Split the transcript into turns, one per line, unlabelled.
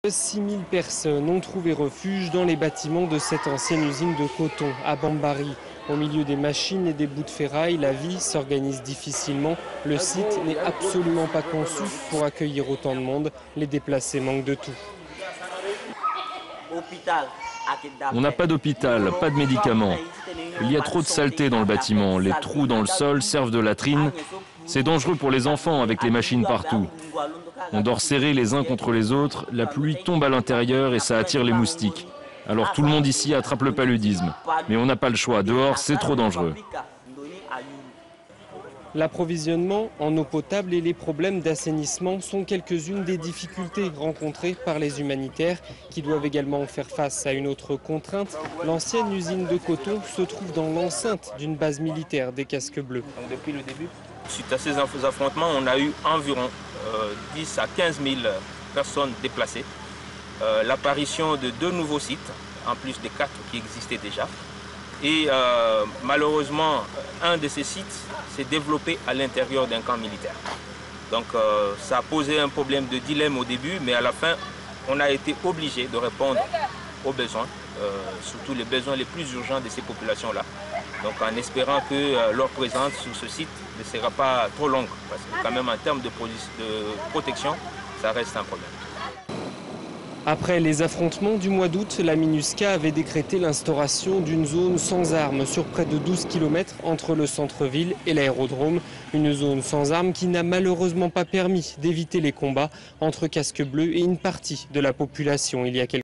6000 personnes ont trouvé refuge dans les bâtiments de cette ancienne usine de coton à Bambari. Au milieu des machines et des bouts de ferraille, la vie s'organise difficilement. Le site n'est absolument pas conçu pour accueillir autant de monde. Les déplacés manquent de tout.
On n'a pas d'hôpital, pas de médicaments. Il y a trop de saleté dans le bâtiment. Les trous dans le sol servent de latrines. C'est dangereux pour les enfants avec les machines partout. On dort serrés les uns contre les autres. La pluie tombe à l'intérieur et ça attire les moustiques. Alors tout le monde ici attrape le paludisme. Mais on n'a pas le choix. Dehors, c'est trop dangereux.
L'approvisionnement en eau potable et les problèmes d'assainissement sont quelques-unes des difficultés rencontrées par les humanitaires qui doivent également faire face à une autre contrainte. L'ancienne usine de coton se trouve dans l'enceinte d'une base militaire des casques bleus.
Donc depuis le début, suite à ces affrontements, on a eu environ 10 à 15 000 personnes déplacées. L'apparition de 2 nouveaux sites, en plus des 4 qui existaient déjà. Et malheureusement, un de ces sites s'est développé à l'intérieur d'un camp militaire. Donc ça a posé un problème de dilemme au début, mais à la fin, on a été obligé de répondre aux besoins, surtout les besoins les plus urgents de ces populations-là. Donc en espérant que leur présence sur ce site ne sera pas trop longue, parce que quand même en termes de protection, ça reste un problème.
Après les affrontements du mois d'août, la MINUSCA avait décrété l'instauration d'une zone sans armes sur près de 12 km entre le centre-ville et l'aérodrome. Une zone sans armes qui n'a malheureusement pas permis d'éviter les combats entre casques bleus et une partie de la population il y a quelques